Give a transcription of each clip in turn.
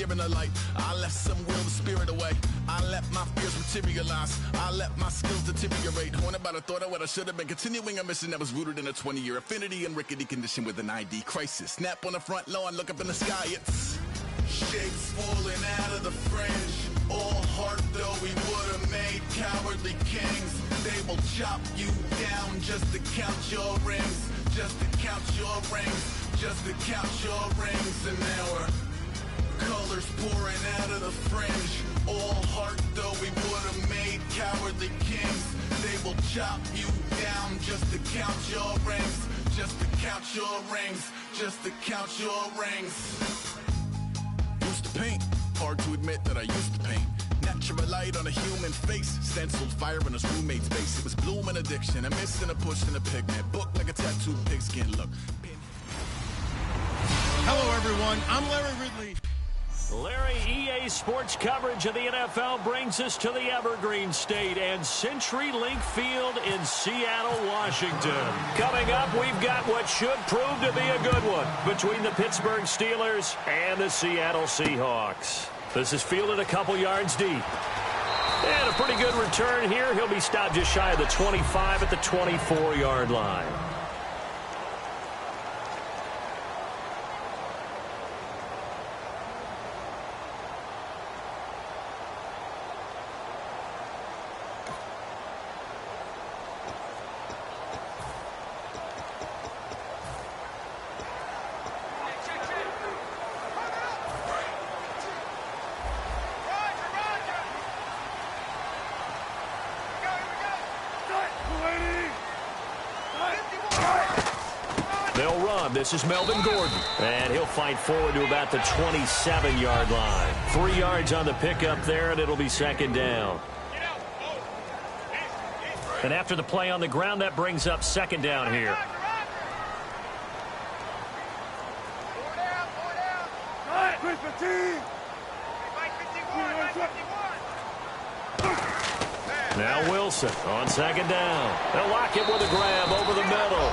given a light. I left some will the spirit away. I let my fears materialize. I let my skills deteriorate. Haunted by the thought of what I should have been. Continuing a mission that was rooted in a 20-year affinity and rickety condition with an ID crisis. Snap on the front lawn, look up in the sky, it's shapes falling out of the fringe. All heart though we would have made cowardly kings. They will chop you down just to count your rings. Just to count your rings. Just to count your rings. And now we're colors pouring out of the fringe. All heart though we would have made cowardly kings. They will chop you down just to count your rings. Just to count your rings. Just to count your rings. Used to paint, hard to admit that I used to paint. Natural light on a human face, stenciled fire in his roommate's face. It was bloom and addiction, a miss and a push and a pigment. Book like a tattooed pigskin look. Hello everyone, I'm Larry Ridley. Larry, EA Sports coverage of the NFL brings us to the Evergreen State and CenturyLink Field in Seattle, Washington. Coming up, we've got what should prove to be a good one between the Pittsburgh Steelers and the Seattle Seahawks. This is fielded a couple yards deep. And a pretty good return here. He'll be stopped just shy of the 25 at the 24-yard line. They'll run. This is Melvin Gordon. And he'll fight forward to about the 27-yard line. 3 yards on the pickup there, and it'll be second down. And after the play on the ground, that brings up second down here. Now Wilson on second down. They'll lock him with a grab over the middle.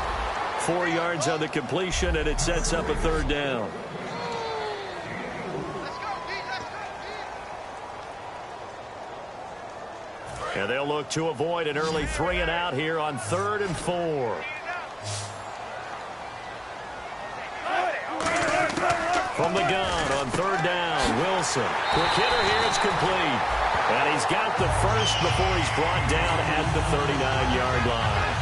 4 yards on the completion, and it sets up a third down. And they'll look to avoid an early 3 and out here on 3rd and 4. From the gun on 3rd down, Wilson. Quick hitter here, it's complete. And he's got the first before he's brought down at the 39-yard line.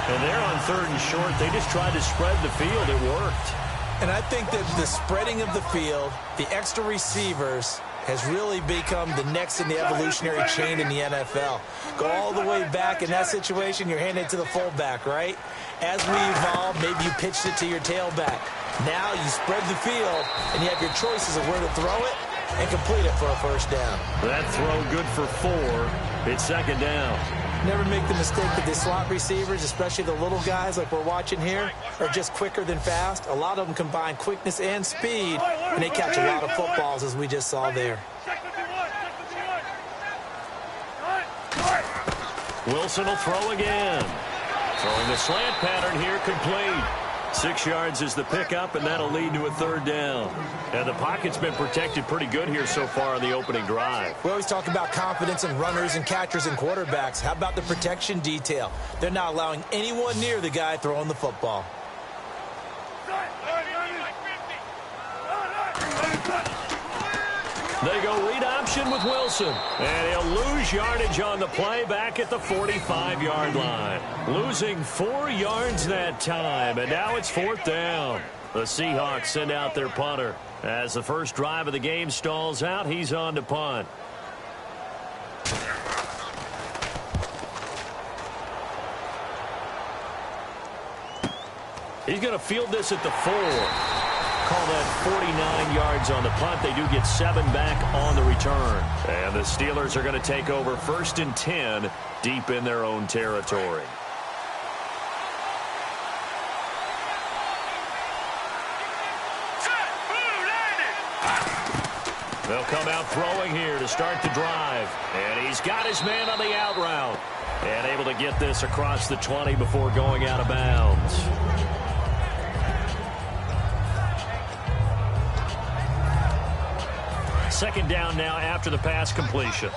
And they're on 3rd and short. They just tried to spread the field. It worked. And I think that the spreading of the field, the extra receivers, has really become the next in the evolutionary chain in the NFL. Go all the way back in that situation, you're handing it to the fullback, right? As we evolve, maybe you pitched it to your tailback. Now you spread the field, and you have your choices of where to throw it and complete it for a first down. That throw good for 4. It's second down. Never make the mistake that the slot receivers, especially the little guys like we're watching here, are just quicker than fast. A lot of them combine quickness and speed, and they catch a lot of footballs, as we just saw there. Wilson will throw again. Throwing the slant pattern here, complete. 6 yards is the pickup, and that'll lead to a third down. And the pocket's been protected pretty good here so far in the opening drive. We always talk about confidence in runners and catchers and quarterbacks. How about the protection detail? They're not allowing anyone near the guy throwing the football. They go read option with Wilson. And he'll lose yardage on the play back at the 45-yard line. Losing 4 yards that time, and now it's 4th down. The Seahawks send out their punter. As the first drive of the game stalls out, he's on to punt. He's going to field this at the 4. Call that 49 yards on the punt. They do get 7 back on the return. And the Steelers are going to take over 1st and 10 deep in their own territory. They'll come out throwing here to start the drive. And he's got his man on the out route. And able to get this across the 20 before going out of bounds. second down now after the pass completion.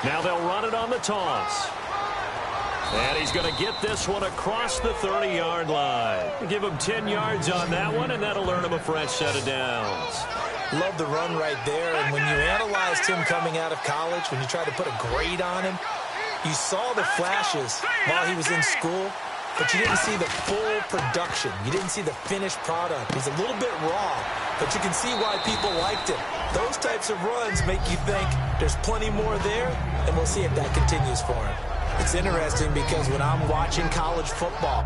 Now they'll run it on the toss. And he's going to get this one across the 30-yard line. Give him 10 yards on that one, and that'll earn him a fresh set of downs. Love the run right there. And when you analyzed him coming out of college, when you tried to put a grade on him, you saw the flashes while he was in school, but you didn't see the full production. You didn't see the finished product. He's a little bit raw, but you can see why people liked him. Those types of runs make you think there's plenty more there, and we'll see if that continues for him. It's interesting because when I'm watching college football,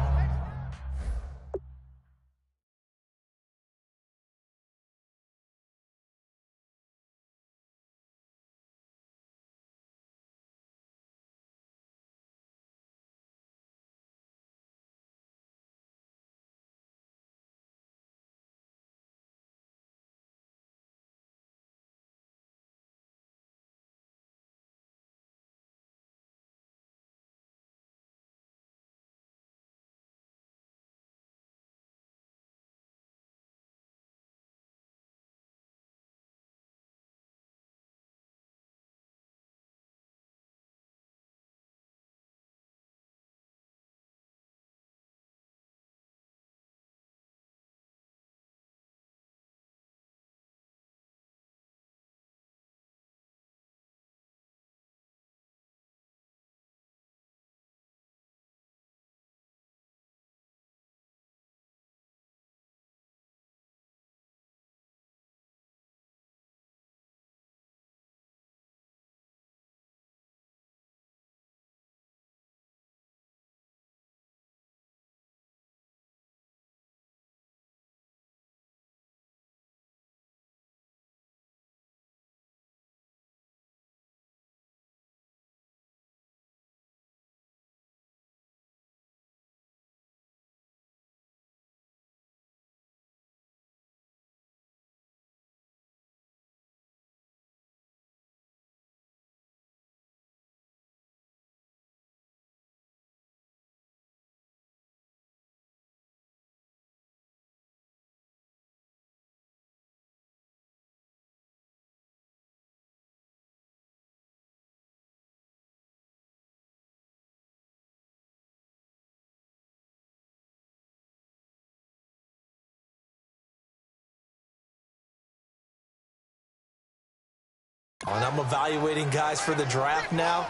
and I'm evaluating guys for the draft now.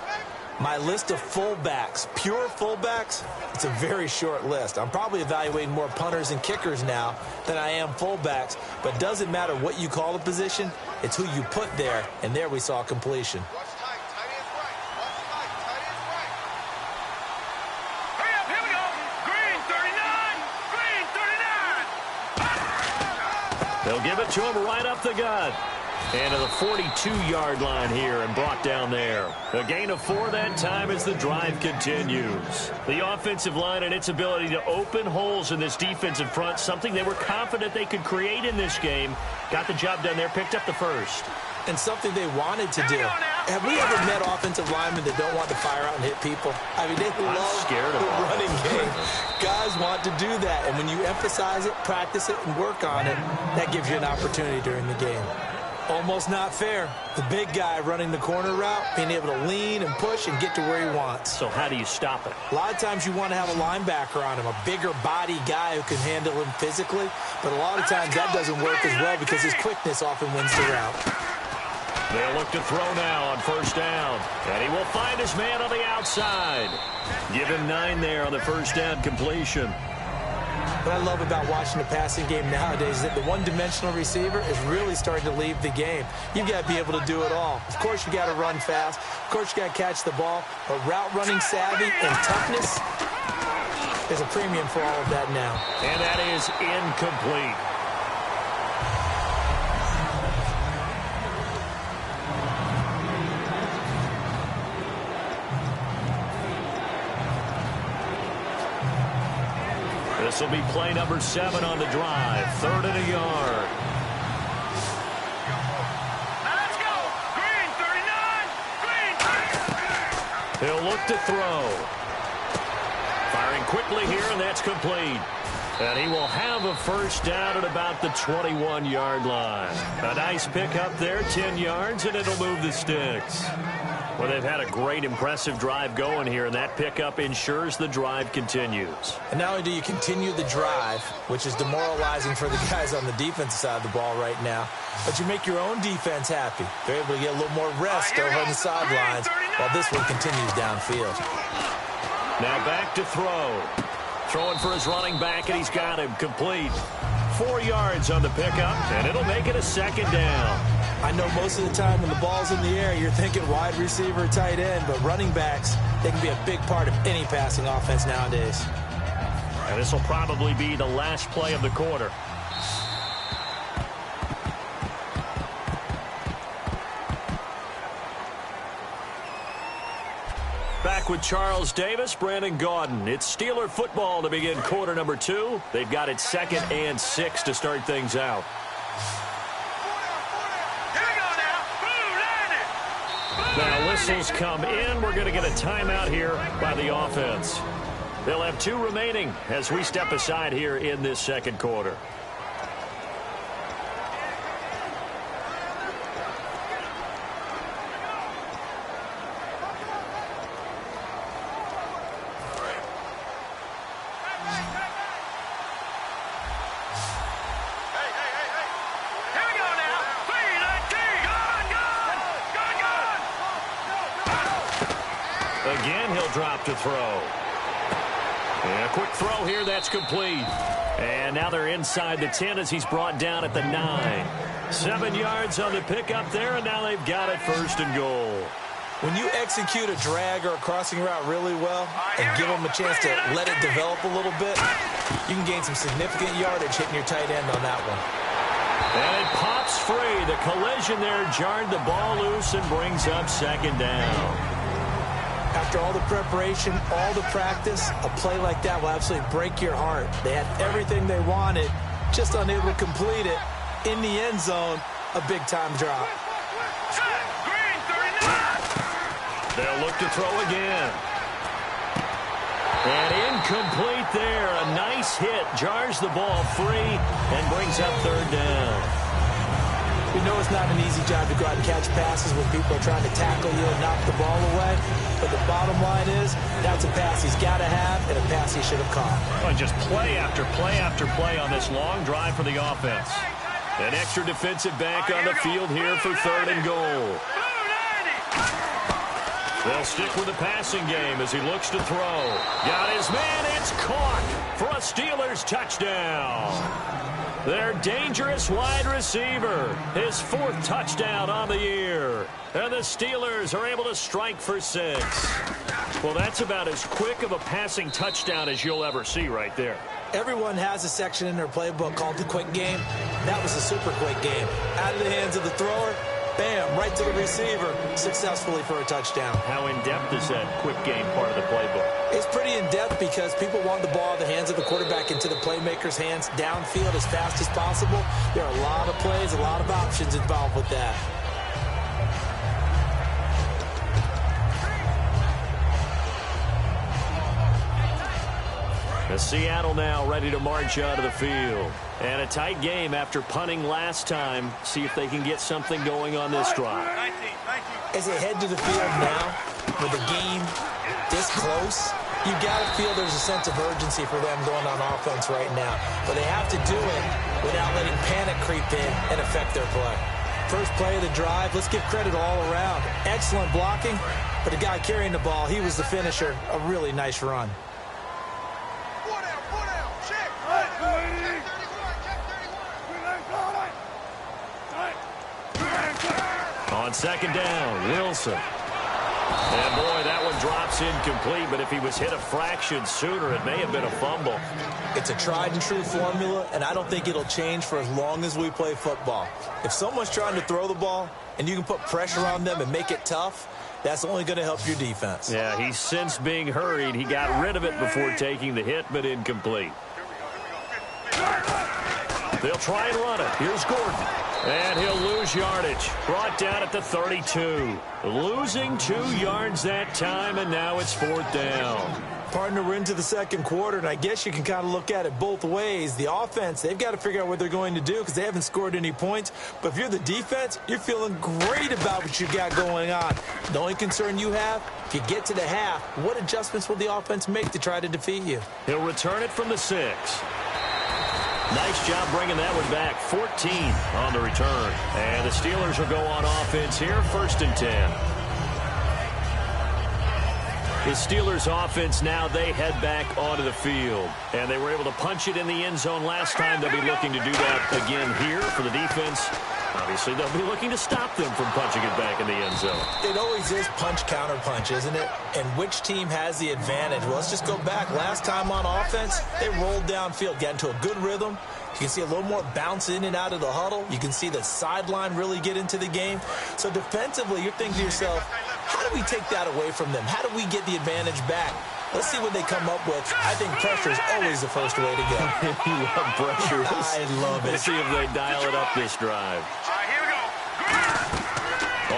My list of fullbacks, pure fullbacks, it's a very short list. I'm probably evaluating more punters and kickers now than I am fullbacks, but it doesn't matter what you call the position, it's who you put there, and there we saw completion. They'll give it to him right up the gut. And to the 42-yard line here and brought down there. A gain of 4 that time as the drive continues. The offensive line and its ability to open holes in this defensive front, something they were confident they could create in this game. Got the job done there, picked up the first. And something they wanted to do. Have we ever met offensive linemen that don't want to fire out and hit people? I mean, they love the running game. Guys want to do that, and when you emphasize it, practice it, and work on it, that gives you an opportunity during the game. Almost not fair. The big guy running the corner route, being able to lean and push and get to where he wants. So how do you stop it? A lot of times you want to have a linebacker on him, a bigger body guy who can handle him physically, but a lot of times that doesn't work as well because his quickness often wins the route. They'll look to throw now on first down. And he will find his man on the outside. Give him 9 there on the first down completion. What I love about watching the passing game nowadays is that the one-dimensional receiver is really starting to leave the game. You've got to be able to do it all. Of course, you got to run fast. Of course, you got to catch the ball. But route running savvy and toughness, there's a premium for all of that now. And that is incomplete. This will be play number 7 on the drive. 3rd and a yard. Let's go. He'll look to throw. Firing quickly here, and that's complete. And he will have a first down at about the 21-yard line. A nice pickup there, 10 yards, and it'll move the sticks. Well, they've had a great, impressive drive going here, and that pickup ensures the drive continues. And not only do you continue the drive, which is demoralizing for the guys on the defensive side of the ball right now, but you make your own defense happy. They're able to get a little more rest over on the sidelines while this one continues downfield. Now back to throw. Throwing for his running back, and he's got him complete. 4 yards on the pickup, and it'll make it a second down. I know most of the time when the ball's in the air, you're thinking wide receiver, tight end, but running backs, they can be a big part of any passing offense nowadays. And this will probably be the last play of the quarter. Back with Charles Davis, Brandon Gaudin. It's Steeler football to begin quarter number 2. They've got it 2nd and 6 to start things out. Now whistles come in. We're going to get a timeout here by the offense. They'll have 2 remaining as we step aside here in this second quarter. Again, he'll drop to throw. And a quick throw here, that's complete. And now they're inside the 10 as he's brought down at the 9. 7 yards on the pickup there, and now they've got it 1st and goal. When you execute a drag or a crossing route really well and give them a chance to let it develop a little bit, you can gain some significant yardage hitting your tight end on that one. And it pops free. The collision there jarred the ball loose and brings up 2nd down. After all the preparation, all the practice, a play like that will absolutely break your heart. They had everything they wanted, just unable to complete it. In the end zone, a big-time drop. They'll look to throw again. And incomplete there. A nice hit. Jars the ball free and brings up 3rd down. We know it's not an easy job to go out and catch passes when people are trying to tackle you and knock the ball away. But the bottom line is, that's a pass he's got to have and a pass he should have caught. Well, just play after play after play on this long drive for the offense. An extra defensive back on the field here for 3rd and goal. They'll stick with the passing game as he looks to throw. Got his man. It's caught for a Steelers touchdown. Their dangerous wide receiver. His 4th touchdown on the year. And the Steelers are able to strike for 6. Well, that's about as quick of a passing touchdown as you'll ever see right there. Everyone has a section in their playbook called the quick game. That was a super quick game. Out of the hands of the thrower, bam, right to the receiver, successfully for a touchdown. How in-depth is that quick game part of the playbook? It's pretty in-depth because people want the ball in the hands of the quarterback into the playmaker's hands downfield as fast as possible. There are a lot of plays, a lot of options involved with that. Seattle now ready to march out of the field. And a tight game after punting last time. See if they can get something going on this drive. As they head to the field now, with the game this close, you got to feel there's a sense of urgency for them going on offense right now. But they have to do it without letting panic creep in and affect their play. First play of the drive, let's give credit all around. Excellent blocking, but the guy carrying the ball, he was the finisher. A really nice run. On 2nd down, Wilson. And boy, that one drops incomplete, but if he was hit a fraction sooner, it may have been a fumble. It's a tried and true formula, and I don't think it'll change for as long as we play football. If someone's trying to throw the ball and you can put pressure on them and make it tough, that's only going to help your defense. Yeah, he's since being hurried. He got rid of it before taking the hit, but incomplete. They'll try and run it. Here's Gordon. And he'll lose yardage. Brought down at the 32. Losing 2 yards that time, and now it's 4th down. Partner, we're into the second quarter, and I guess you can kind of look at it both ways. The offense, they've got to figure out what they're going to do because they haven't scored any points. But if you're the defense, you're feeling great about what you got going on. The only concern you have, if you get to the half, what adjustments will the offense make to try to defeat you? He'll return it from the 6. Nice job bringing that one back. 14 on the return. And the Steelers will go on offense here, 1st and 10. The Steelers offense now, they head back onto the field. And they were able to punch it in the end zone last time. They'll be looking to do that again here for the defense. Obviously, they'll be looking to stop them from punching it back in the end zone. It always is punch-counter-punch, isn't it? And which team has the advantage? Well, let's just go back. Last time on offense, they rolled downfield, got into a good rhythm. You can see a little more bounce in and out of the huddle. You can see the sideline really get into the game. So defensively, you're thinking to yourself, how do we take that away from them? How do we get the advantage back? Let's see what they come up with. I think pressure is always the first way to go. You love pressure. I love it. Let's see if they dial it up this drive. Here we go.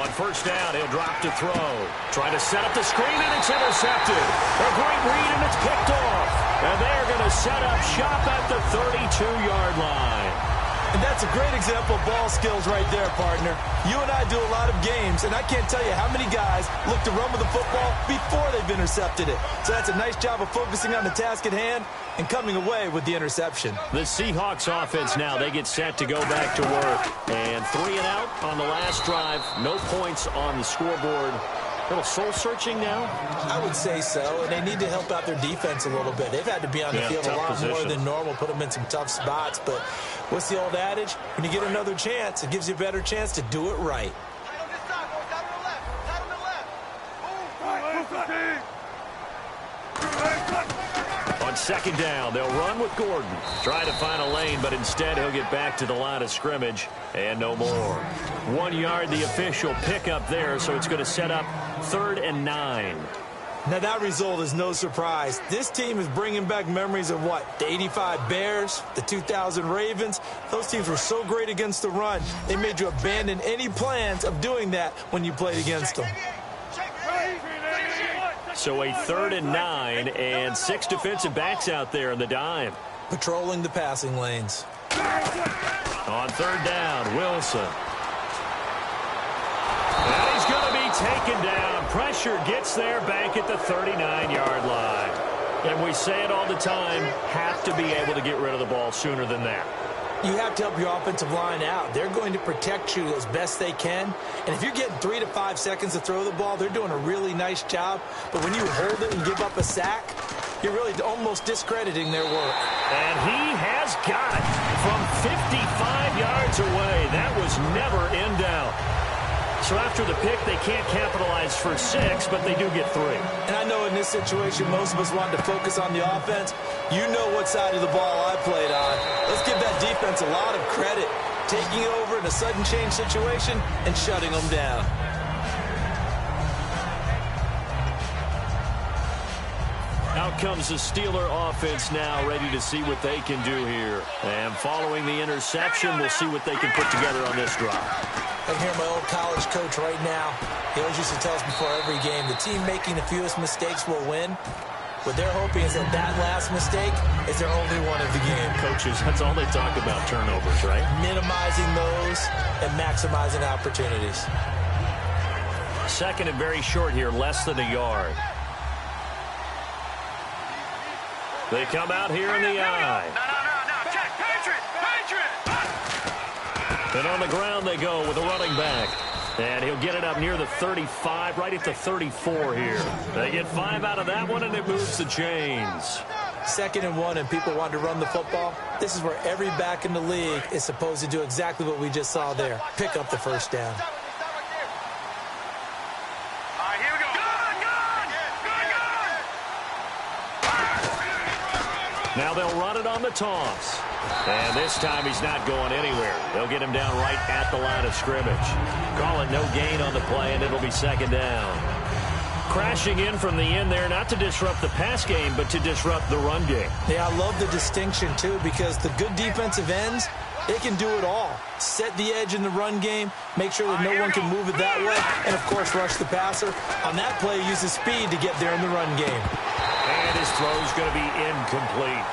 On 1st down, he'll drop to throw. Try to set up the screen, and it's intercepted. A great read, and it's picked off. And they're going to set up shop at the 32-yard line. And that's a great example of ball skills right there, partner. You and I do a lot of games, and I can't tell you how many guys look to run with the football before they've intercepted it. So that's a nice job of focusing on the task at hand and coming away with the interception. The Seahawks offense now, they get set to go back to work. And 3 and out on the last drive. No points on the scoreboard. A little soul-searching now? I would say so, and they need to help out their defense a little bit. They've had to be on the field a lot more than normal, put them in some tough spots. But what's the old adage? When you get another chance, it gives you a better chance to do it right. On 2nd down, they'll run with Gordon. Try to find a lane, but instead he'll get back to the line of scrimmage. And no more. 1 yard, the official pickup there, so it's going to set up 3rd and 9. Now, that result is no surprise. This team is bringing back memories of what? The 85 Bears, the 2000 Ravens. Those teams were so great against the run. They made you abandon any plans of doing that when you played against them. So a 3rd and 9 and 6 defensive backs out there in the dime. Patrolling the passing lanes. On 3rd down, Wilson. And he's going to be taken down. Pressure gets there back at the 39-yard line. And we say it all the time, have to be able to get rid of the ball sooner than that. You have to help your offensive line out. They're going to protect you as best they can. And if you're getting 3 to 5 seconds to throw the ball, they're doing a really nice job. But when you hold it and give up a sack, you're really almost discrediting their work. And he has got it from 55 yards away. That was never in doubt. So after the pick, they can't capitalize for 6, but they do get 3. And I know in this situation, most of us wanted to focus on the offense. You know what side of the ball I played on. Let's give that defense a lot of credit. Taking over in a sudden change situation and shutting them down. Out comes the Steeler offense now, ready to see what they can do here. And following the interception, we'll see what they can put together on this drive. I hear my old college coach right now. He always used to tell us before every game, the team making the fewest mistakes will win. What they're hoping is that that last mistake is their only one of the game. Coaches, that's all they talk about, turnovers, right? Minimizing those and maximizing opportunities. 2nd and very short here, less than a yard. They come out here in the eye. No. Check. Patriot. And on the ground they go with a running back. And he'll get it up near the 35, right at the 34 here. They get 5 out of that one, and it moves the chains. 2nd and 1, and people want to run the football. This is where every back in the league is supposed to do exactly what we just saw there. Pick up the 1st down. Here we go. Now they'll run it on the toss. And this time he's not going anywhere. They'll get him down right at the line of scrimmage. Call it no gain on the play, and it'll be 2nd down. Crashing in from the end there, not to disrupt the pass game, but to disrupt the run game. Yeah, I love the distinction, too, because the good defensive ends, It can do it all. Set the edge in the run game, make sure that no one can move it that way, and, of course, rush the passer. On that play, use his speed to get there in the run game. And his throw's going to be incomplete.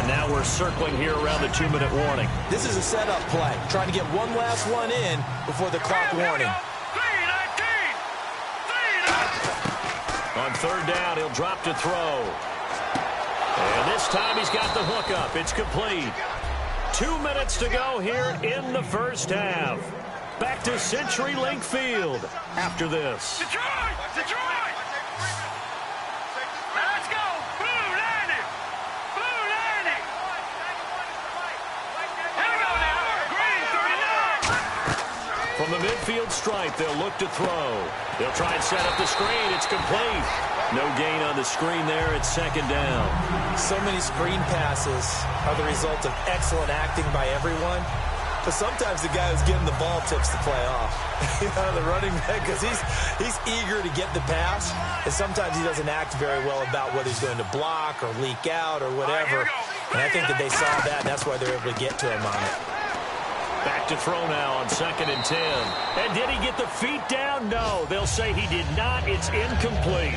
Now we're circling here around the 2-minute warning. This is a setup play, trying to get one last one in before the clock warning. On third down, he'll drop to throw. And this time he's got the hook up. It's complete. 2 minutes to go here in the first half. Back to CenturyLink Field after this. Detroit! Detroit! Let's go! Blue 90! Blue 90! Here we go now! Green 39! From the midfield stripe, they'll look to throw. They'll try and set up the screen. It's complete. No gain on the screen there. It's second down. So many screen passes are the result of excellent acting by everyone. But sometimes the guy who's getting the ball tips the play off. The running back, because he's eager to get the pass, and sometimes he doesn't act very well about whether he's going to block or leak out or whatever. And I think that they saw that, and that's why they're able to get to him on it. Back to throw now on 2nd and 10. And did he get the feet down? No. They'll say he did not. It's incomplete.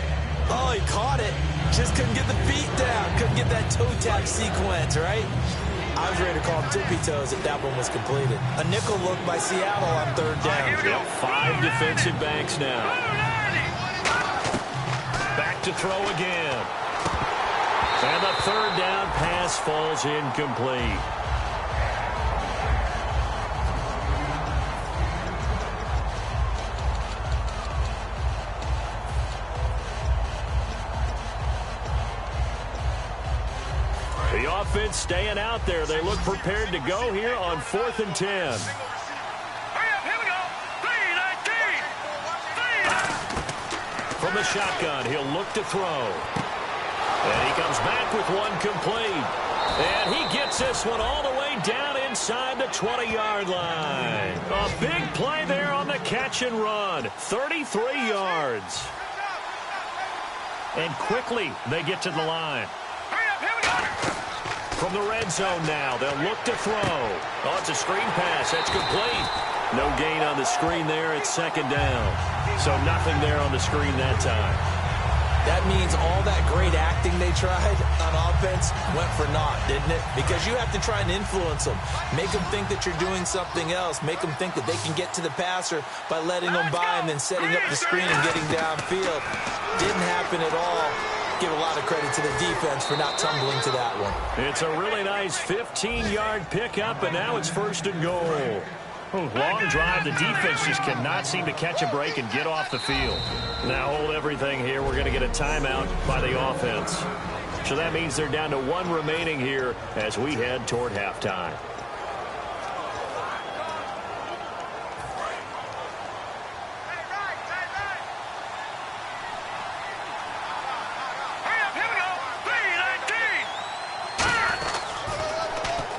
Oh, he caught it. Just couldn't get the feet down. Couldn't get that toe tap sequence, right? I was ready to call him tippy toes if that one was completed. A nickel look by Seattle on third down. Yep, 5 defensive backs now. Back to throw again. And the third down pass falls incomplete. The offense staying out there. They look prepared to go here on 4th and 10. Hurry up, here we go! 3-19! From the shotgun, he'll look to throw. And he comes back with one complete. And he gets this one all the way down inside the 20-yard line. A big play there on the catch and run. 33 yards. And quickly they get to the line. Hurry up, here we go! From the red zone now, they'll look to throw. Oh, it's a screen pass. That's complete. No gain on the screen there. It's second down. So nothing there on the screen that time. That means all that great acting they tried on offense went for naught, didn't it? Because you have to try and influence them. Make them think that you're doing something else. Make them think that they can get to the passer by letting them by and then setting up the screen and getting downfield. Didn't happen at all. Give a lot of credit to the defense for not tumbling to that one. It's a really nice 15-yard pickup, and now it's 1st and goal. Long drive. The defense just cannot seem to catch a break and get off the field. Now hold everything here. We're going to get a timeout by the offense. So that means they're down to 1 remaining here as we head toward halftime.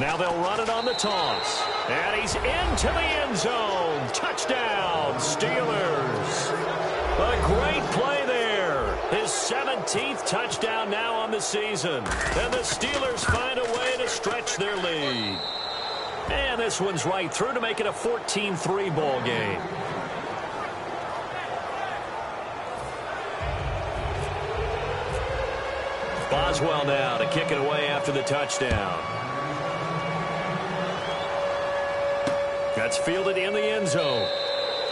Now they'll run it on the toss. And he's into the end zone. Touchdown, Steelers. A great play there. His 17th touchdown now on the season. And the Steelers find a way to stretch their lead. And this one's right through to make it a 14-3 ball game. Boswell now to kick it away after the touchdown. That's fielded in the end zone.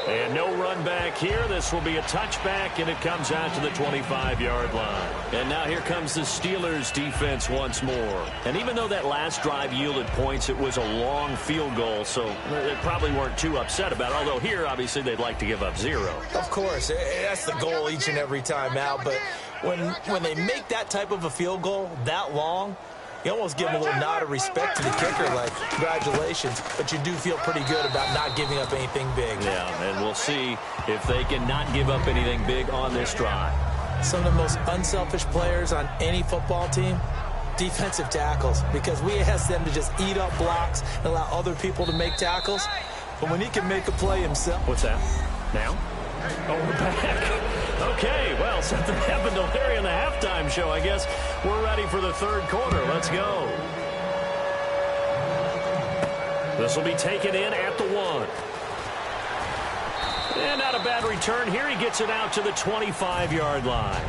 And no run back here. This will be a touchback, and it comes out to the 25-yard line. And now here comes the Steelers defense once more. And even though that last drive yielded points, it was a long field goal, so they probably weren't too upset about it. Although here, obviously, they'd like to give up 0. Of course, that's the goal each and every time out. But when they make that type of a field goal that long, you almost give them a little nod of respect to the kicker, like, congratulations. But you do feel pretty good about not giving up anything big. Yeah, and we'll see if they can not give up anything big on this drive. Some of the most unselfish players on any football team, defensive tackles, because we ask them to just eat up blocks and allow other people to make tackles. But when he can make a play himself. What's that? Now? Oh, we're back. Okay, well, something happened to Larry in the halftime show, I guess. We're ready for the third quarter. Let's go. This will be taken in at the 1. And not a bad return here. He gets it out to the 25-yard line.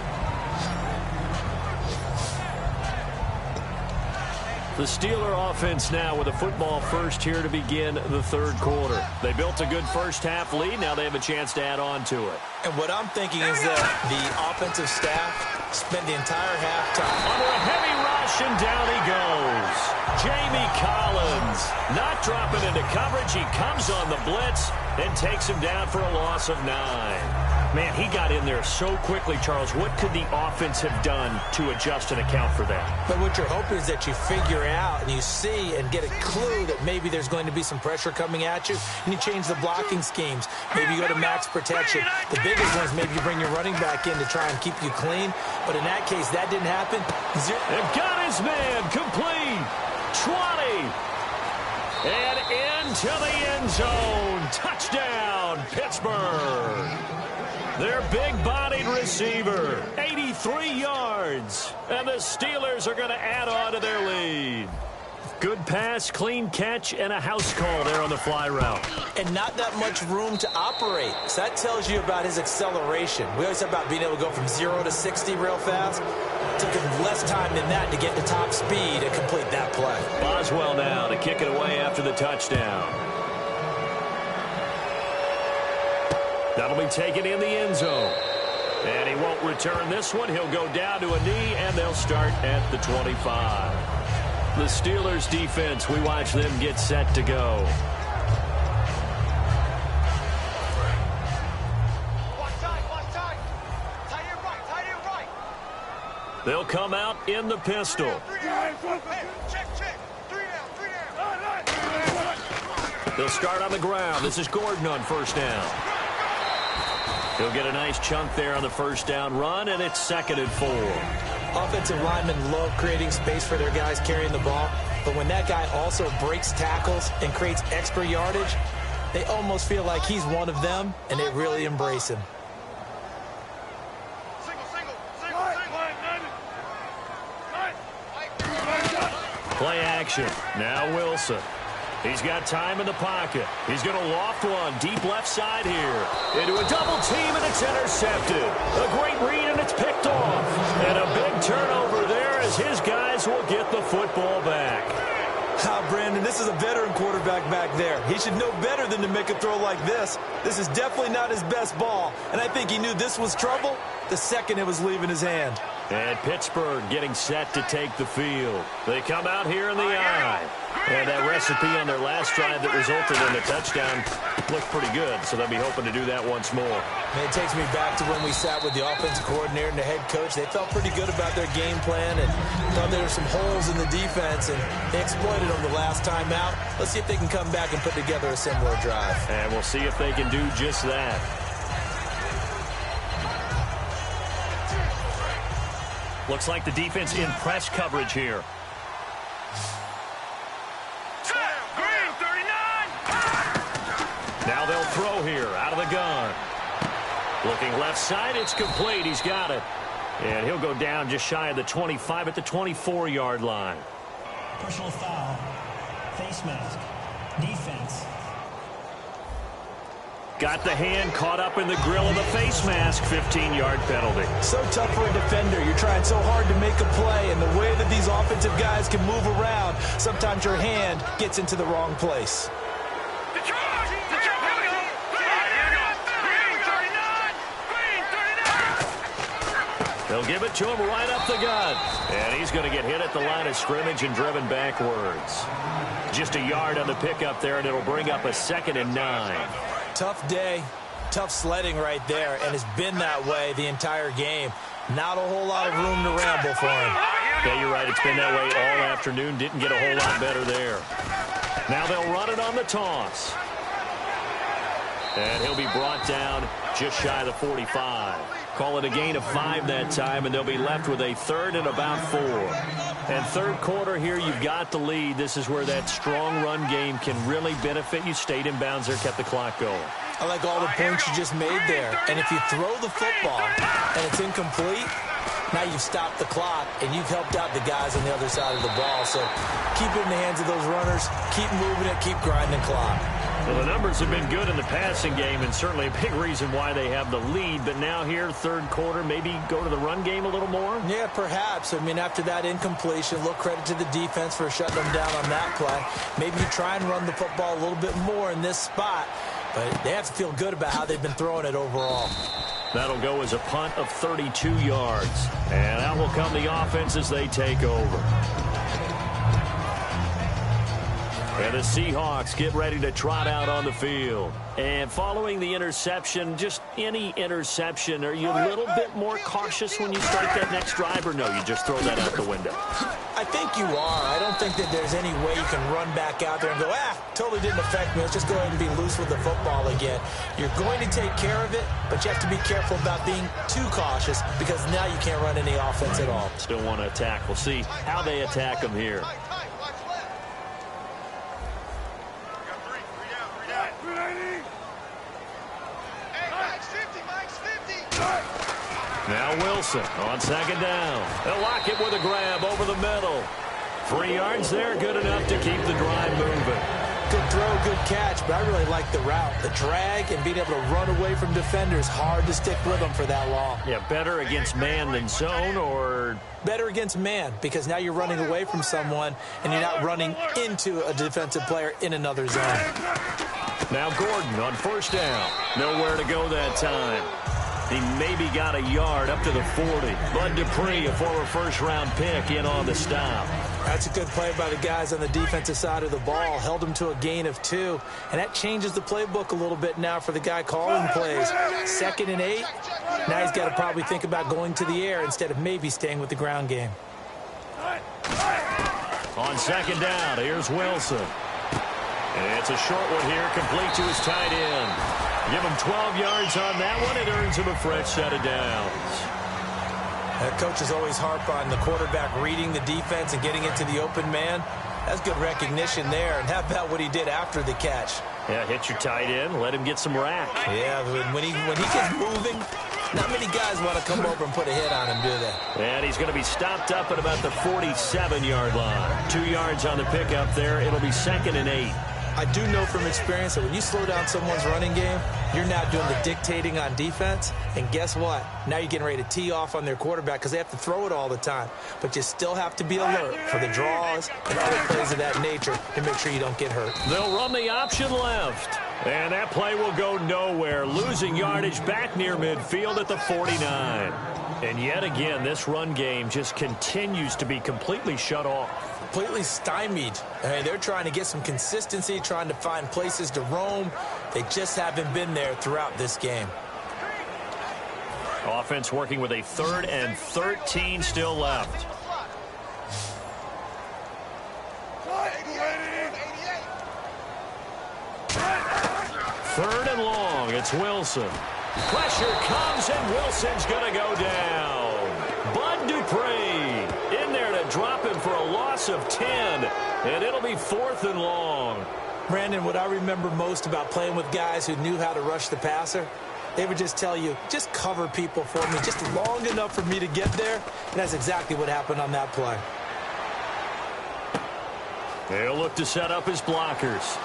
The Steeler offense now with a football first here to begin the third quarter. They built a good first-half lead. Now they have a chance to add on to it. And what I'm thinking is that the offensive staff spent the entire halftime Under a heavy rush, and down he goes. Jamie Collins not dropping into coverage. He comes on the blitz and takes him down for a loss of 9. Man, he got in there so quickly, Charles. What could the offense have done to adjust and account for that? But what you're hoping is that you figure out and you see and get a clue that maybe there's going to be some pressure coming at you, and you change the blocking schemes. Maybe you go to max protection. The biggest one is maybe you bring your running back in to try and keep you clean. But in that case, that didn't happen. They've got his man complete. 20. And into the end zone. Touchdown, Pittsburgh. Their big-bodied receiver, 83 yards. And the Steelers are going to add on to their lead. Good pass, clean catch, and a house call there on the fly route. And not that much room to operate. So that tells you about his acceleration. We always talk about being able to go from 0 to 60 real fast. It took him less time than that to get to top speed and complete that play. Boswell now to kick it away after the touchdown. That'll be taken in the end zone. And he won't return this one. He'll go down to a knee, and they'll start at the 25. The Steelers defense, we watch them get set to go. They'll come out in the pistol. They'll start on the ground. This is Gordon on first down. He'll get a nice chunk there on the first down run, and it's 2nd and 4. Offensive linemen love creating space for their guys carrying the ball, but when that guy also breaks tackles and creates extra yardage, they almost feel like he's one of them, and they really embrace him. Play action. Now Wilson. He's got time in the pocket. He's going to loft one deep left side here. Into a double team, and it's intercepted. A great read, and it's picked off. And a big turnover there as his guys will get the football back. Brandon, this is a veteran quarterback back there. He should know better than to make a throw like this. This is definitely not his best ball, and I think he knew this was trouble the second it was leaving his hand. And Pittsburgh getting set to take the field. They come out here in the eye. And that recipe on their last drive that resulted in a touchdown looked pretty good, so they'll be hoping to do that once more. And it takes me back to when we sat with the offensive coordinator and the head coach. They felt pretty good about their game plan and thought there were some holes in the defense, and they exploited them the last time out. Let's see if they can come back and put together a similar drive. And we'll see if they can do just that. Looks like the defense in press coverage here. Now they'll throw here out of the gun. Looking left side, it's complete. He's got it. And he'll go down just shy of the 25 at the 24-yard line. Personal foul. Face mask. Defense. Got the hand caught up in the grill of the face mask. 15-yard penalty. So tough for a defender. You're trying so hard to make a play, and the way that these offensive guys can move around, sometimes your hand gets into the wrong place. They'll give it to him right up the gut. And he's going to get hit at the line of scrimmage and driven backwards. Just a yard on the pickup there, and it'll bring up a 2nd and 9. Tough day, tough sledding right there, and it's been that way the entire game. Not a whole lot of room to ramble for him. Yeah, you're right. It's been that way all afternoon. Didn't get a whole lot better there. Now they'll run it on the toss. And he'll be brought down just shy of the 45. Call it a gain of 5 that time, and they'll be left with a 3rd and about 4. And third quarter here, you've got the lead. This is where that strong run game can really benefit you. Stayed in bounds there, kept the clock going. I like all the points you just made there. And if you throw the football and it's incomplete, now you've stopped the clock and you've helped out the guys on the other side of the ball. So keep it in the hands of those runners. Keep moving it. Keep grinding the clock. Well, the numbers have been good in the passing game and certainly a big reason why they have the lead. But now here, third quarter, maybe go to the run game a little more? Yeah, perhaps. I mean, after that incompletion, a little credit to the defense for shutting them down on that play. Maybe you try and run the football a little bit more in this spot. But they have to feel good about how they've been throwing it overall. That'll go as a punt of 32 yards. And out will come the offense as they take over. And the Seahawks get ready to trot out on the field. And following the interception, just any interception, are you a little bit more cautious when you start that next drive, or no, you just throw that out the window? I think you are. I don't think that there's any way you can run back out there and go, totally didn't affect me. Let's just go ahead and be loose with the football again. You're going to take care of it, but you have to be careful about being too cautious because now you can't run any offense at all. Still want to attack. We'll see how they attack them here. Now Wilson on second down. They'll lock it with a grab over the middle. 3 yards there, good enough to keep the drive moving. Good throw, good catch, but I really like the route. The drag and being able to run away from defenders, hard to stick with them for that long. Yeah, better against man than zone, or? Better against man, because now you're running away from someone and you're not running into a defensive player in another zone. Now Gordon on first down. Nowhere to go that time. He maybe got a yard up to the 40. Bud Dupree, a former first-round pick, in on the stop. That's a good play by the guys on the defensive side of the ball. Held him to a gain of 2. And that changes the playbook a little bit now for the guy calling plays. 2nd and 8. Now he's got to probably think about going to the air instead of maybe staying with the ground game. On second down, here's Wilson. And it's a short one here, complete to his tight end. Give him 12 yards on that one. It earns him a fresh set of downs. That coach is always harp on the quarterback reading the defense and getting into the open man. That's good recognition there. And how about what he did after the catch? Yeah, hit your tight end, let him get some rack. Yeah, when he gets moving, not many guys want to come over and put a hit on him, do they? And he's going to be stopped up at about the 47-yard line. 2 yards on the pickup there. It'll be 2nd and 8. I do know from experience that when you slow down someone's running game, you're now doing the dictating on defense. And guess what? Now you're getting ready to tee off on their quarterback because they have to throw it all the time. But you still have to be alert for the draws and other plays of that nature to make sure you don't get hurt. They'll run the option left. And that play will go nowhere. Losing yardage back near midfield at the 49. And yet again, this run game just continues to be completely shut off. Completely stymied. I mean, they're trying to get some consistency, trying to find places to roam. They just haven't been there throughout this game. Offense working with a 3rd and 13 still left. 3rd and long. It's Wilson. Pressure comes, and Wilson's going to go down. Bud Dupree in there to drop him for a loss of 10, and it'll be 4th and long. Brandon, what I remember most about playing with guys who knew how to rush the passer, they would just tell you, just cover people for me, just long enough for me to get there, and that's exactly what happened on that play. They'll look to set up his blockers.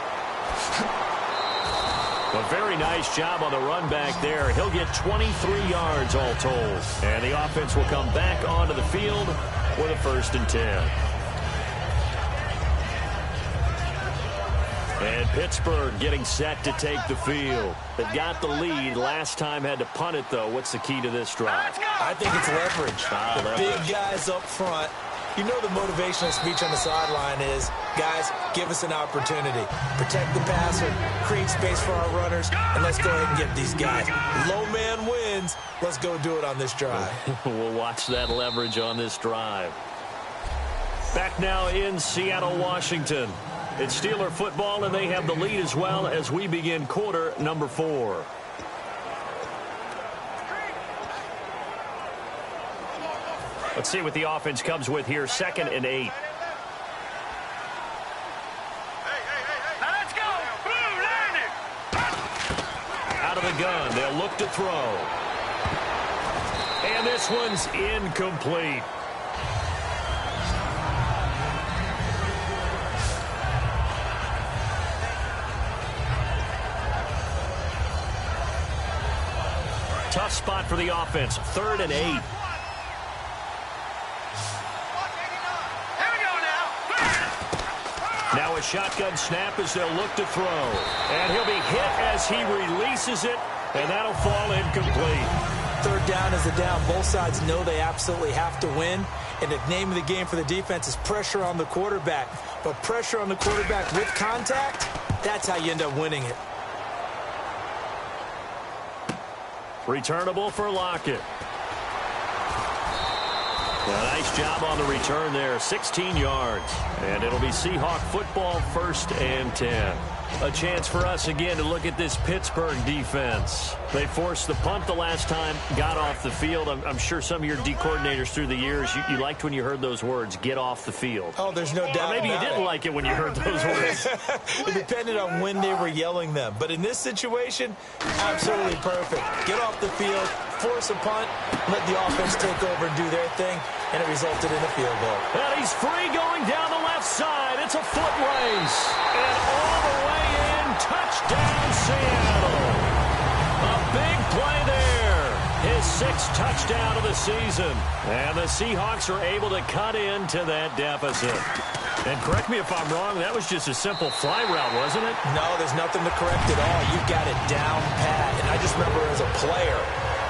A very nice job on the run back there. He'll get 23 yards all told. And the offense will come back onto the field with a 1st and 10. And Pittsburgh getting set to take the field. They've got the lead. Last time had to punt it, though. What's the key to this drive? I think it's leverage. The big guys up front. You know the motivational speech on the sideline is, guys, give us an opportunity. Protect the passer, create space for our runners, and let's go ahead and get these guys. Low man wins. Let's go do it on this drive. We'll watch that leverage on this drive. Back now in Seattle, Washington. It's Steeler football, and they have the lead as well as we begin quarter number 4. Let's see what the offense comes with here. 2nd and 8. Now let's go. Blue, line it. the gun. They'll look to throw. And this one's incomplete. Tough spot for the offense. 3rd and 8. Now a shotgun snap as they'll look to throw. And he'll be hit as he releases it, and that'll fall incomplete. 3rd down is the down. Both sides know they absolutely have to win. And the name of the game for the defense is pressure on the quarterback. But pressure on the quarterback with contact, that's how you end up winning it. Returnable for Lockett. A nice job on the return there. 16 yards. And it'll be Seahawk football, 1st and 10. A chance for us again to look at this Pittsburgh defense. They forced the punt the last time, got off the field. I'm sure some of your D coordinators through the years, you liked when you heard those words, get off the field. Oh, there's no doubt. Or maybe you didn't like it when you heard those words. It depended on when they were yelling them. But in this situation, absolutely perfect. Get off the field, force a punt, let the offense take over and do their thing, and it resulted in a field goal. And he's free going down the left side. It's a foot race. And all the way in, touchdown Seattle. A big play there. His 6th touchdown of the season. And the Seahawks are able to cut into that deficit. And correct me if I'm wrong, that was just a simple fly route, wasn't it? No, there's nothing to correct at all. You got it down pat. And I just remember as a player,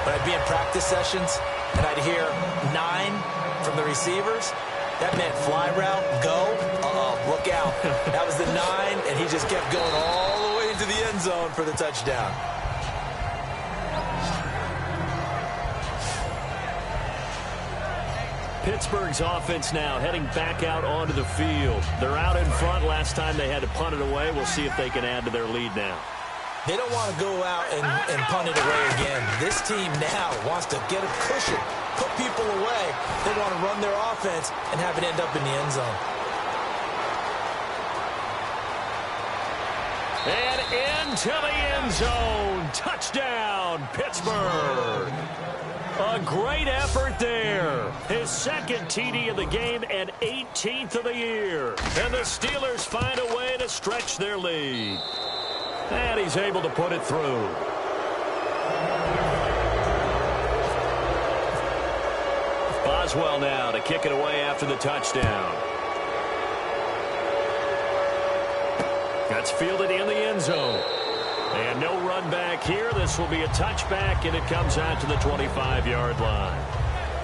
when I'd be in practice sessions and I'd hear 9 from the receivers, that meant fly route, go, look out. That was the 9, and he just kept going all the way into the end zone for the touchdown. Pittsburgh's offense now heading back out onto the field. They're out in front. Last time they had to punt it away. We'll see if they can add to their lead now. They don't want to go out and punt it away again. This team now wants to get a cushion, put people away. They want to run their offense and have it end up in the end zone. And into the end zone. Touchdown, Pittsburgh. A great effort there. His 2nd TD of the game and 18th of the year. And the Steelers find a way to stretch their lead. And he's able to put it through. Boswell now to kick it away after the touchdown. That's fielded in the end zone. And no run back here. This will be a touchback, and it comes out to the 25-yard line.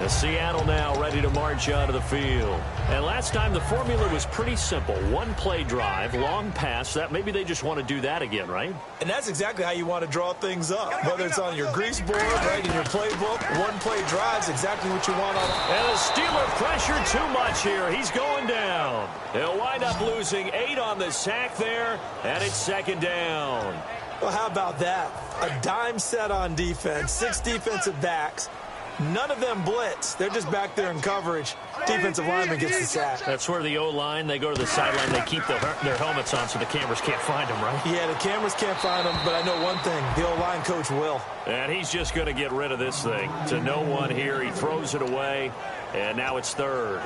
The Seattle now ready to march out of the field. And last time the formula was pretty simple. 1-play drive, long pass. That maybe they just want to do that again, right? And that's exactly how you want to draw things up. Whether it's on your grease board, right, in your playbook, 1-play drive's exactly what you want on. And the Steeler pressure too much here. He's going down. They'll wind up losing 8 on the sack there, and it's 2nd down. Well, how about that? A dime set on defense, 6 defensive backs. None of them blitz. They're just back there in coverage. Defensive lineman gets the sack. That's where the O-line, they go to the sideline, they keep their helmets on so the cameras can't find them, right? Yeah, the cameras can't find them, but I know one thing. The O-line coach will. And he's just going to get rid of this thing. To no one here. He throws it away, and now it's 3rd.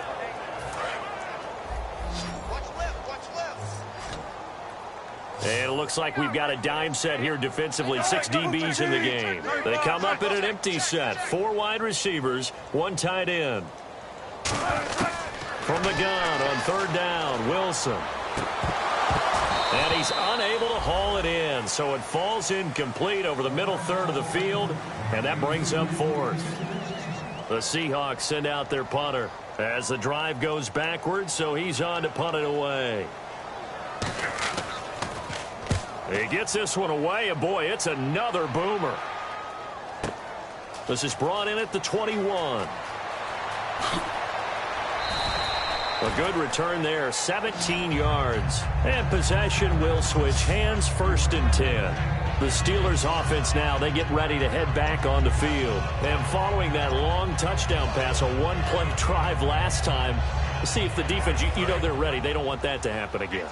And it looks like we've got a dime set here defensively. 6 DBs in the game. They come up in an empty set. 4 wide receivers, 1 tight end. From the gun on 3rd down, Wilson. And he's unable to haul it in. So it falls incomplete over the middle third of the field. And that brings up 4th. The Seahawks send out their punter as the drive goes backwards. So he's on to punt it away. He gets this one away, and boy, it's another boomer. This is brought in at the 21. A good return there, 17 yards. And possession will switch hands, 1st and 10. The Steelers offense now, they get ready to head back on the field. And following that long touchdown pass, a 1-play drive last time, see if the defense, you know they're ready. They don't want that to happen again.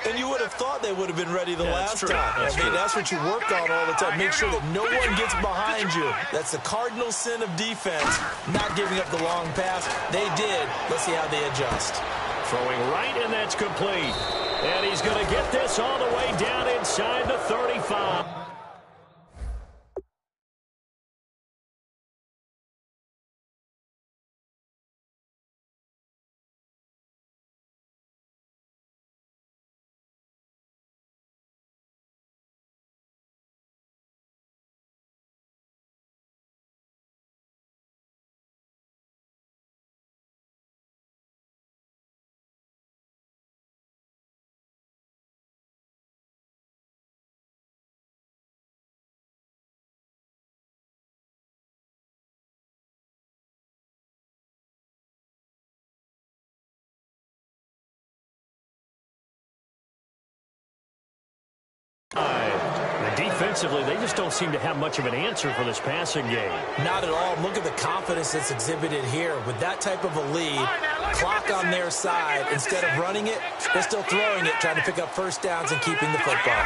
And you would have thought they would have been ready the last time. That's what you work on all the time. Make sure that no one gets behind you. That's the cardinal sin of defense, not giving up the long pass. They did. Let's see how they adjust. Throwing right, and that's complete. And he's going to get this all the way down inside the 35. Defensively, they just don't seem to have much of an answer for this passing game. Not at all. Look at the confidence that's exhibited here. With that type of a lead, clock on their side, instead of running it, they're still throwing it, trying to pick up first downs and keeping the football.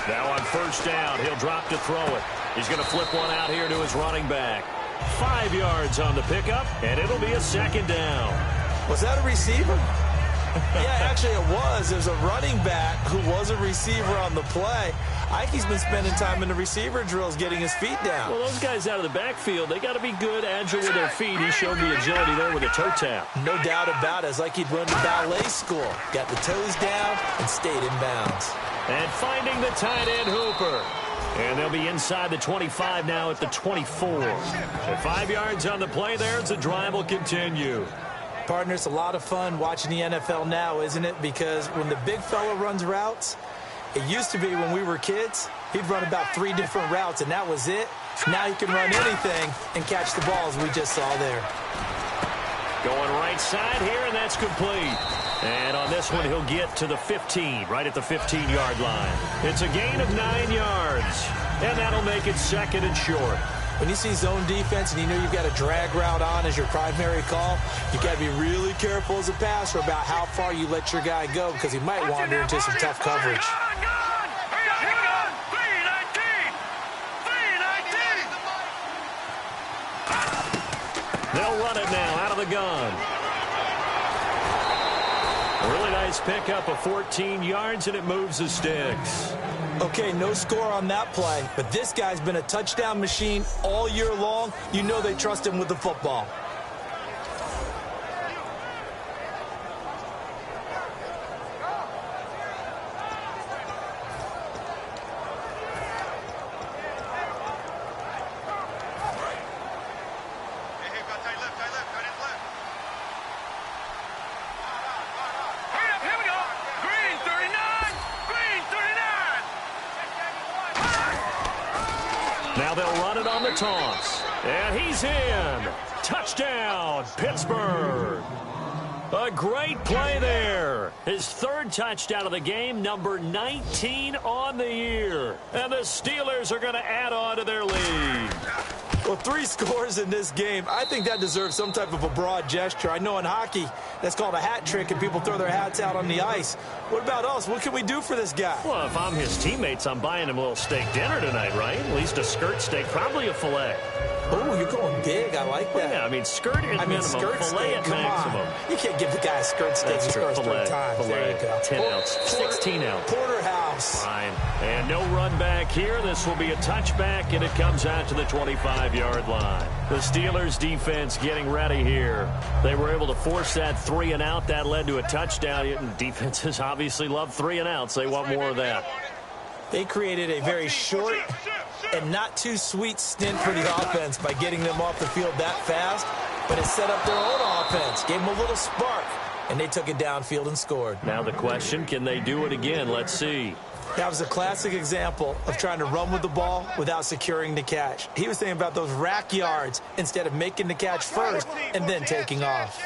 Now on first down, he'll drop to throw it. He's going to flip one out here to his running back. 5 yards on the pickup, and it'll be a second down. Was that a receiver? Yeah, actually it was. There's a running back who was a receiver on the play. Ike's been spending time in the receiver drills getting his feet down. Well, those guys out of the backfield, they got to be good, agile with their feet. He showed the agility there with a toe tap. No doubt about it. It's like he'd run to ballet school. Got the toes down and stayed in bounds. And finding the tight end Hooper. And they'll be inside the 25 now at the 24. And 5 yards on the play there as the drive will continue. Partner, it's a lot of fun watching the NFL now, isn't it? Because when the big fella runs routes, it used to be when we were kids, he'd run about 3 different routes, and that was it. Now he can run anything and catch the balls we just saw there. Going right side here, and that's complete. And on this one, he'll get to the 15, right at the 15-yard line. It's a gain of 9 yards, and that'll make it second and short. When you see zone defense and you know you've got a drag route on as your primary call, you've got to be really careful as a passer about how far you let your guy go because he might wander into some tough coverage. They'll run it now out of the gun. A really nice pickup of 14 yards, and it moves the sticks. Okay, no score on that play, but this guy's been a touchdown machine all year long. You know they trust him with the football. Now they'll run it on the toss. And he's in. Touchdown, Pittsburgh. A great play there. His 3rd touchdown of the game, number 19 on the year. And the Steelers are going to add on to their lead. Well, 3 scores in this game. I think that deserves some type of a broad gesture. I know in hockey, that's called a hat trick, and people throw their hats out on the ice. What about us? What can we do for this guy? Well, if I'm his teammates, I'm buying him a little steak dinner tonight, right? At least a skirt steak, probably a filet. Oh, you're going big. I like that. Well, yeah, I mean, skirt at minimum, skirt filet steak, at come maximum. On. You can't give the guy a skirt steak That's the true. first Filet, 3 times. There you go. 10 ounce, 16 ounce. Porterhouse. Fine. And no run back here. This will be a touchback, and it comes out to the 25-yard line. The Steelers defense getting ready here. They were able to force that 3 and out. That led to a touchdown. Defenses obviously love 3 and outs. They want more of that. They created a very short and not too sweet stint for the offense by getting them off the field that fast, but it set up their own offense, gave them a little spark, and they took it downfield and scored. Now the question, can they do it again? Let's see. That was a classic example of trying to run with the ball without securing the catch. He was thinking about those rack yards instead of making the catch first and then taking off.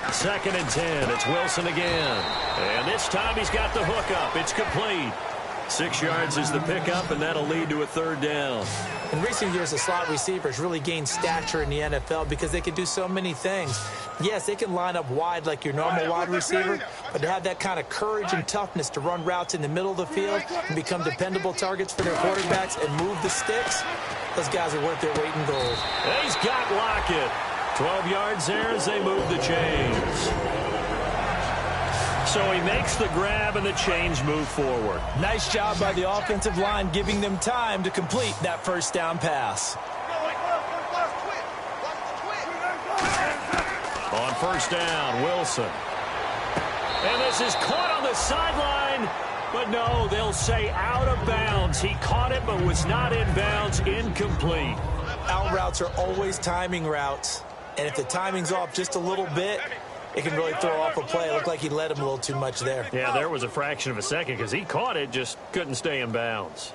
2nd and 10. It's Wilson again. And this time he's got the hook up. It's complete. 6 yards is the pickup, and that'll lead to a third down. In recent years, the slot receivers really gained stature in the NFL because they can do so many things. Yes, they can line up wide like your normal wide receiver, but to have that kind of courage and toughness to run routes in the middle of the field and become dependable targets for their quarterbacks and move the sticks, those guys are worth their weight in gold. He's got Lockett. 12 yards there as they move the chains. So he makes the grab and the chains move forward. Nice job by the offensive line giving them time to complete that first down pass. On first down, Wilson. And this is caught on the sideline. But no, they'll say out of bounds. He caught it but was not in bounds. Incomplete. Out routes are always timing routes. And if the timing's off just a little bit, it can really throw off a play. It looked like he led him a little too much there. Yeah, there was a fraction of a second because he caught it, just couldn't stay in bounds.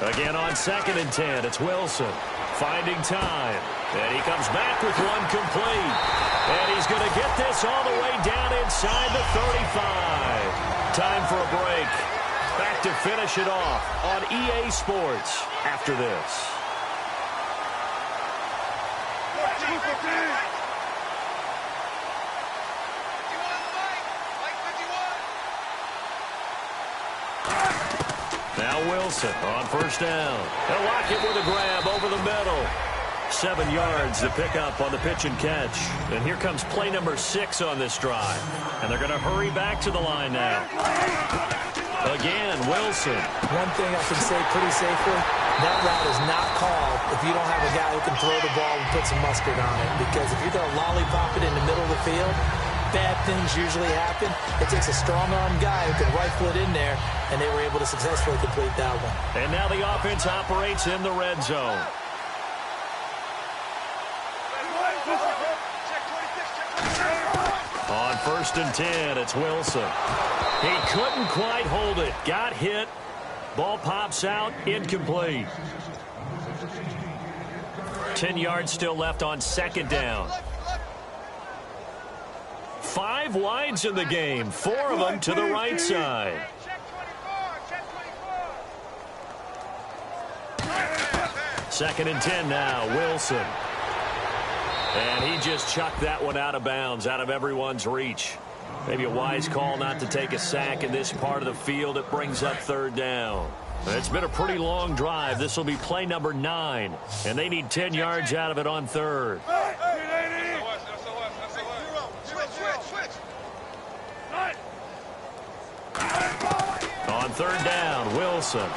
Again on 2nd and 10, it's Wilson finding time. And he comes back with one complete. And he's going to get this all the way down inside the 35. Time for a break. Back to finish it off on EA Sports after this. Now Wilson on first down. They'll lock it with a grab over the middle. 7 yards to pick up on the pitch and catch. And here comes play number 6 on this drive. And they're going to hurry back to the line now. Again, Wilson. One thing I can say pretty safely, that route is not called if you don't have a guy who can throw the ball and put some mustard on it. Because if you're going to lollipop it in the middle of the field, bad things usually happen. It takes a strong-arm guy who can rifle it in there, and they were able to successfully complete that one. And now the offense operates in the red zone. On 1st and 10, it's Wilson. He couldn't quite hold it. Got hit. Ball pops out. Incomplete. 10 yards still left on 2nd down. 5 wides in the game. 4 of them to the right side. Second and 10 now. Wilson. And he just chucked that one out of bounds, out of everyone's reach. Maybe a wise call not to take a sack in this part of the field. It brings up 3rd down. It's been a pretty long drive. This will be play number 9. And they need 10 yards out of it on 3rd. On 3rd down, Wilson.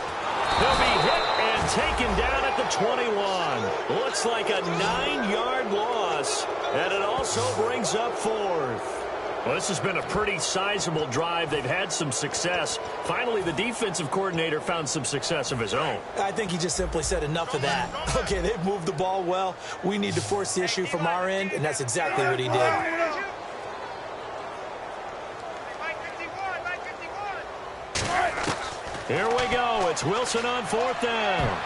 He'll be hit and taken down at the 21. Looks like a 9-yard loss, and it also brings up 4th. Well, this has been a pretty sizable drive. They've had some success. Finally, the defensive coordinator found some success of his own. I think he just simply said enough of that. Okay, they've moved the ball well. We need to force the issue from our end, and that's exactly what he did. Here we go. It's Wilson on 4th down.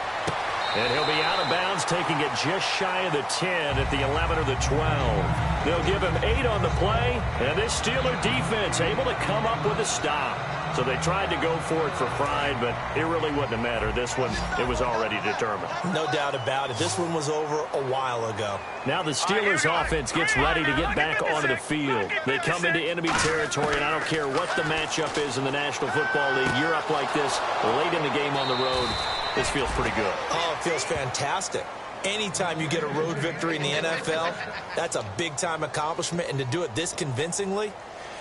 And he'll be out of bounds, taking it just shy of the 10 at the 11 or the 12. They'll give him 8 on the play, and this Steeler defense able to come up with a stop. So they tried to go for it for pride, but it really wouldn't have mattered. This one, it was already determined. No doubt about it. This one was over a while ago. Now the Steelers offense gets ready to get back onto the field. They come into enemy territory, and I don't care what the matchup is in the National Football League. You're up like this late in the game on the road. This feels pretty good. Oh, it feels fantastic. Anytime you get a road victory in the NFL, that's a big-time accomplishment, and to do it this convincingly,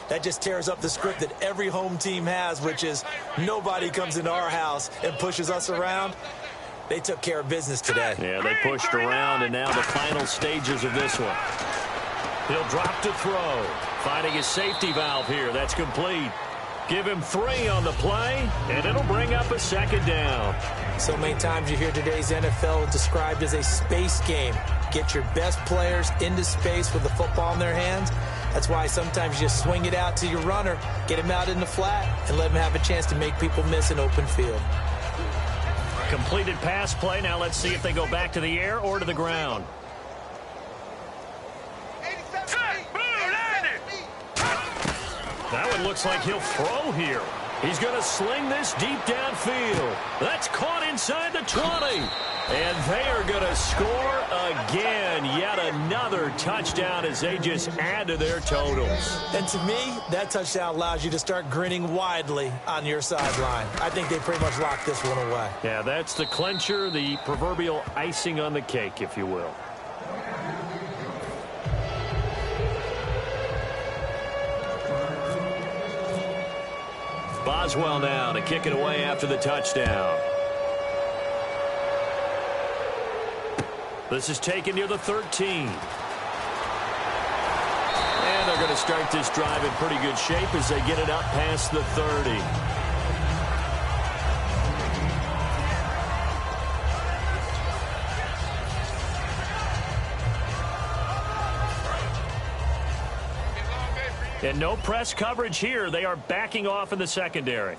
that just tears up the script that every home team has, which is nobody comes into our house and pushes us around. They took care of business today. Yeah, they pushed around, and now the final stages of this one. He'll drop to throw. Finding his safety valve here. That's complete. Give him 3 on the play, and it'll bring up a 2nd down. So many times you hear today's NFL described as a space game. Get your best players into space with the football in their hands. That's why sometimes you just swing it out to your runner, get him out in the flat, and let him have a chance to make people miss an open field. Completed pass play. Now let's see if they go back to the air or to the ground. That one looks like he'll throw here. He's going to sling this deep downfield. That's caught inside the 20. And they are going to score again. Yet another touchdown as they just add to their totals. And to me, that touchdown allows you to start grinning widely on your sideline. I think they pretty much locked this one away. Yeah, that's the clincher, the proverbial icing on the cake, if you will. Boswell now to kick it away after the touchdown. This is taken near the 13. And they're going to start this drive in pretty good shape as they get it up past the 30. And no press coverage here. They are backing off in the secondary.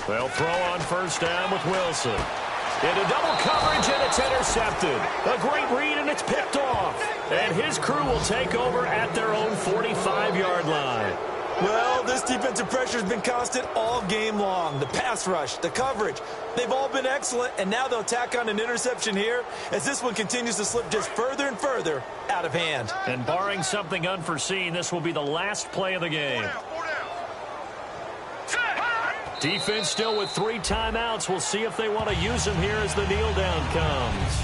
They'll throw on first down with Wilson. Into double coverage, and it's intercepted. A great read, and it's picked off. And his crew will take over at their own 45-yard line. Well, this defensive pressure has been constant all game long. The pass rush, the coverage, they've all been excellent, and now they'll tack on an interception here as this one continues to slip just further and further out of hand. And barring something unforeseen, this will be the last play of the game. Defense still with 3 timeouts. We'll see if they want to use them here as the kneel down comes.